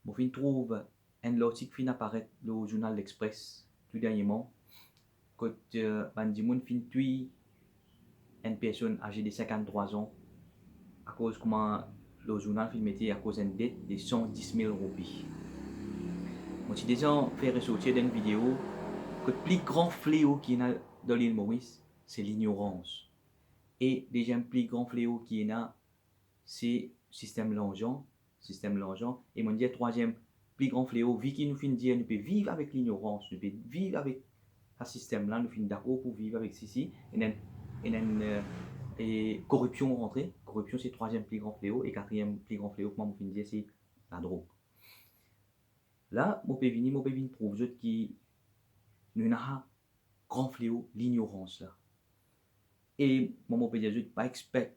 Mon fin trouve un article fin apparaître le journal L'Express tout dernièrement. Quand Bandimoun fin tue une personne âgée de 53 ans à cause comment le journal fin mettait à cause d'une dette de 110 000 roupies. Moi, j'ai déjà fait ressortir d'une vidéo que le plus grand fléau qu'il y a dans l'île Maurice, c'est l'ignorance. Et déjà, le plus grand fléau qu'il y a, c'est le système Langeant. Et mon troisième plus grand fléau, vu qu'il nous fait dire nous pouvons vivre avec l'ignorance, nous pouvons vivre avec ce système-là, nous sommes d'accord pour vivre avec ceci. Et corruption rentrée. Corruption, c'est le troisième plus grand fléau. Et quatrième plus grand fléau, comment vous dire, c'est la drogue. Là, mon peux venir prouver que nous avons un grand fléau, l'ignorance là. Et moi, je peux dire, pas expert,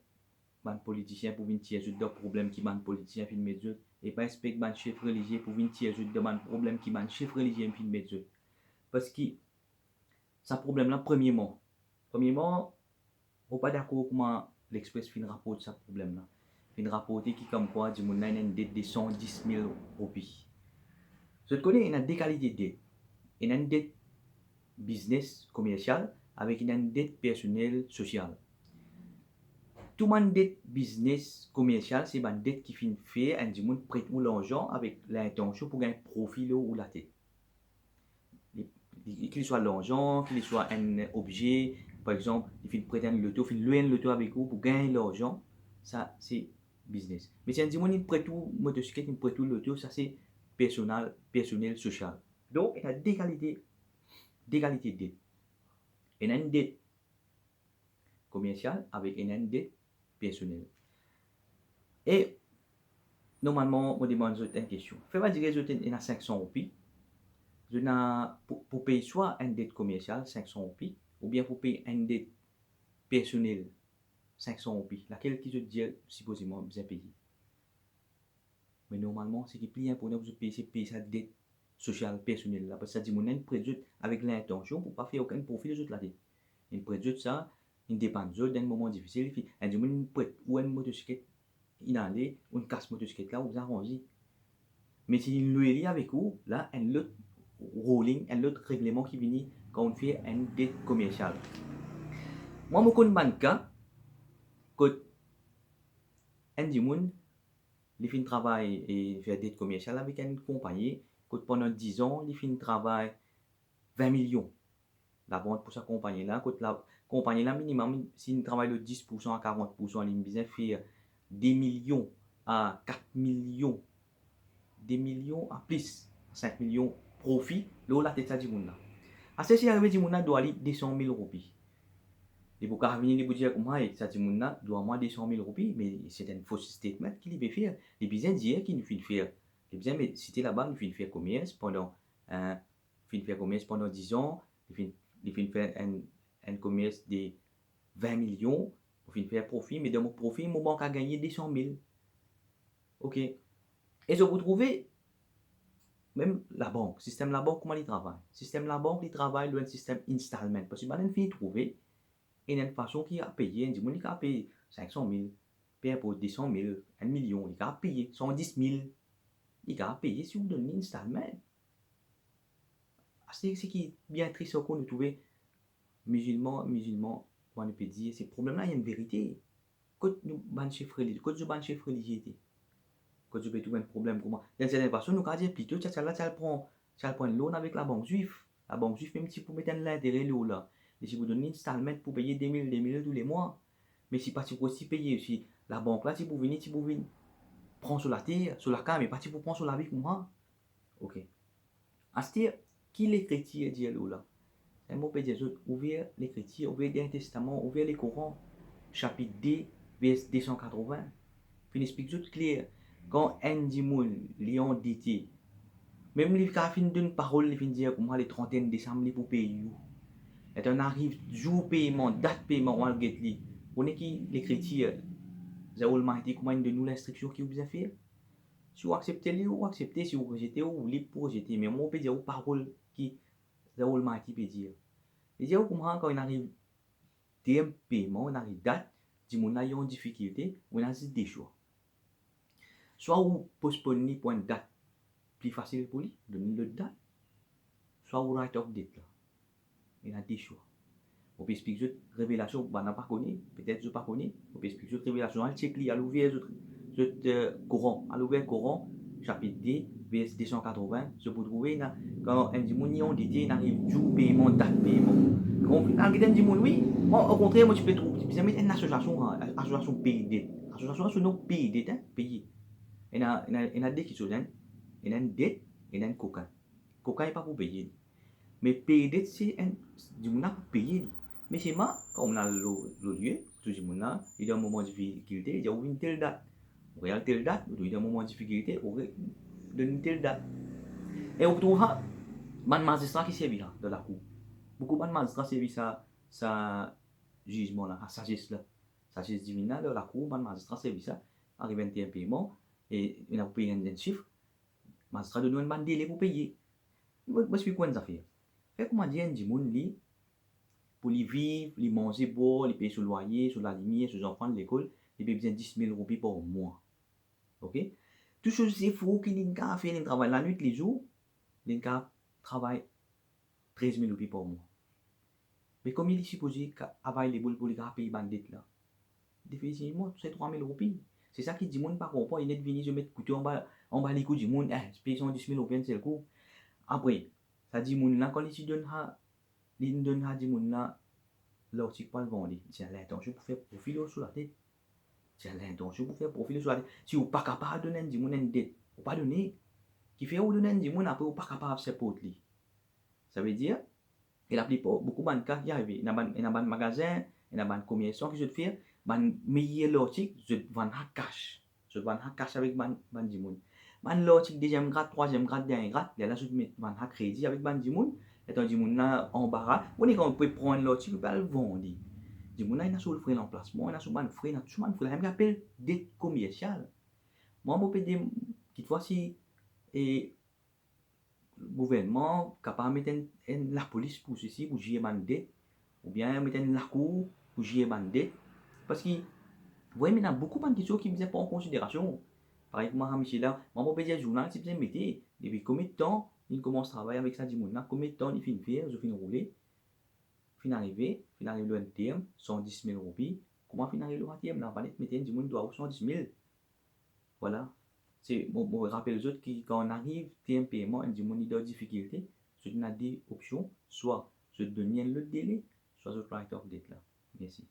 les politiciens pour venir tirer des problèmes qui les politiciens filment mettre et pas expect les chefs religieux pour venir tirer des problèmes qui les chefs religieux filment mettre. Parce que ce problème-là, premièrement, on n'est pas d'accord comment l'Express fin rapporte ce problème-là. Fin rapporter qui comme quoi, du monde a une dette de 110 000 roupies. Je connais, il y a deux qualités de dette. Il y a une dette business, commerciale, avec une dette personnelle, sociale. Tout le dette business, commerciale, c'est une dette qui finit faire, un du monde prête ou l'argent avec l'intention pour gagner profit ou la tête. Qu'il soit l'argent, qu'il soit un objet, par exemple, il finit prêter un loto, il finit louer un loto avec vous pour gagner l'argent, ça c'est business. Mais si un du monde il prête tout motocyclette, il prête tout loto, ça c'est personnel, social. Donc, il y a deux qualités de dette. Il y a une dette commerciale avec une dette personnelle. Et normalement, on demande une question. Fais-moi dire que il y a 500 roupies. Pour payer soit une dette commerciale, 500 roupies, ou bien pour payer une dette personnelle, 500 roupies. Laquelle qui je dis supposément bien payé. Mais normalement, ce qui est plus important pour payer, c'est payer sa dette sociale personnelle. Parce que ça dit, mon une prête avec l'intention pour ne pas faire aucun profit de la dette. Une prête ça, une dépense d'un moment difficile. Un dit, mon prête ou une motocyclette, il allait, une casse motocyclette là, vous arrangez. Mais si il le avec vous, là, un autre rolling, un autre règlement qui vient quand on fait une dette commerciale. Moi, je connais un cas que un dimoun, il fait un travail et fait dette commerciale avec une compagnie que pendant 10 ans, il fait un travail 20 millions. La vente pour sa compagnie-là, que la compagnie-là, minimum, s'il travaille de 10% à 40%, il fait des millions à 4 millions, des millions à plus, 5 millions profit, là, la tête du monde. À ce qui arrive, du monde doit aller 200 000 roupies. Et pour venir les dire comment ça dit monde doit moins 200 000 roupies, mais c'est un faux statement qu'il veut faire. Les bien dire qu'il ne fait faire. Les bien mais c'était là-bas, il fait commerce pendant faire commerce pendant 10 ans, il fait faire un commerce de 20 millions, il fait faire profit, mais dans mon profit, mon banque a gagné 200 000. OK. Et je vous trouvez même la banque, système la banque, comment il travaille? Système la banque, il travaille le système installment. Parce que maintenant, il trouver une façon qui a payé, il a payé 500 000, payer pour 200 000, 1 million, il a payé 110 000, il a payé si vous donnez installment. C'est ce qui est bien triste qu'on nous trouve musulmans, on peut dire, ce problème-là, il y a une vérité. Quand nous ban chef religieux, quand je ban chef religieux, quand je peux trouver un problème, comment? Dans certaines façons, nous allons dire plutôt, ça prend une loan avec la banque juive. La banque juive, même si vous mettez l'intérêt là, et si vous donnez une installment pour payer 2 000 tous les mois, mais si pas si vous aussi payer aussi la banque là, si vous venez prendre sur la terre, sur la carte, mais pas si vous prendre sur la vie pour moi. Ok. À ce dire, qui les chrétiens disent là? Un mot peut dire, ouvrir les chrétiens, ouvrir les testaments, ouvrir les Corans, chapitre 2, verset 280. Puis il explique tout clair. Quand un dimoun, lion d'été, même les cas fin d'une parole, il fin dire comment les 31 décembre pour payer. Et on arrive jour paiement, date paiement, on va le get. On est qui les chrétiens, Zéolmaïti, comment de nous l'instruction qui vous a fait? Si vous acceptez, vous acceptez, si vous rejetez, vous libre pour rejeter. Mais moi, on peut dire aux paroles qui Zéolmaïti peut dire. Et dire comment quand on arrive terme paiement, on arrive date, du monde a en difficulté, on a des choix. Soit vous postponez pour une date plus facile pour lui, donner le date, soit au right of date là. Il a des choix. On peut expliquer révélation, on n'a pas connu, peut-être je pas connu, on peut expliquer révélation, à check à l'ouvert, Coran, à l'ouvert Coran, chapitre 10, verset 280, je peux trouver, quand un démon on dit, il arrive jour paiement, date paiement. Quand on dit, oui, au contraire, moi tu peux trouver, tu peux mettre une association PID, association sur nos PID, pays. Il y a des qui sont là, il y a une dette, il y a une coquin. Coquin n'est pas pour payer. Mais payer, c'est un du monde pour payer. Mais c'est moi, quand on a le lieu, tout le monde, il y a un moment de difficulté, il y a une telle date. On regarde telle date, il y a un moment de difficulté, on donne une telle date. Et on trouve un magistrat qui servit de la cour. Beaucoup de magistrats servent ça jugement là, à sagesse là. Sagesse divine là, de la cour, un magistrat servent ça, arrive un paiement, et il a payé un chiffre, le magistrat donne un délai pour payer. Moi, je suis quoi ça fait? Fait comment dire, du monde li, pour les vivre, les manger, boire, les payer sur le loyer, sur la lumière, sur les enfants de l'école, il paye bien 10 000 roupies par mois. Ok? Tout chose c'est fou qu'il y a fait, il travaille la nuit, les jours, il travaille 13 000 roupies par mois. Mais comme il est supposé qu'avaler les boules pour les payer bandit là, définitivement, c'est 3 000 roupies. C'est ça qui dit, monde pas comprend, il est venu se mettre couteau en bas les coups du monde, je paye 110 000 roupies, c'est le coup. Après, ça dit, monde là, quand il donne à dit, monde là, l'article pas le vendre, j'ai l'intention pour faire profil sur la tête. J'ai l'intention pour faire profil sur la tête. Si vous n'êtes pas capable de donner un monde une dette, vous pas donner. Qui fait vous donner un monde après, vous pas capable de faire porte. Ça veut dire, il a pris beaucoup de cas qui arrivent. Il y a un magasin, il y a un commerçant qui se fait, un meilleur l'article, je vends à cash. Je vends à cash avec un monde. Man l'article deuxième grade, troisième grade, dernier grade, il y a là, je vends à crédit avec un monde. Et un monde là, en barrage, on peut prendre l'article et le vendre. Du monde là, il a sur le frais d'emplacement, il a sur le frais, il a sur le frais, il appelle dette commerciale. Moi, je peux dire, qu'il fois si, et le gouvernement capable de mettre la police pour ceci, pour gérer bandit, ou bien mettre la cour pour gérer bandit. Parce que, vous voyez, il y a beaucoup de questions qui ne prennent pas en considération. Par exemple, moi, Michel, moi, je peux dire, journal, c'est bien métier. Depuis combien de temps il commence à travailler avec ça, du monde là, combien de temps il finit faire, je finis rouler, fin arrivé le terme, 110 000 roupies. Comment fin arriver le terme là, valait mettre du monde doit 110 000. Voilà. C'est bon, rappelle les autres qui, quand on arrive, tu as un paiement, du monde de difficulté, tu as des options, soit je donne le délai, soit je write off date là. Merci.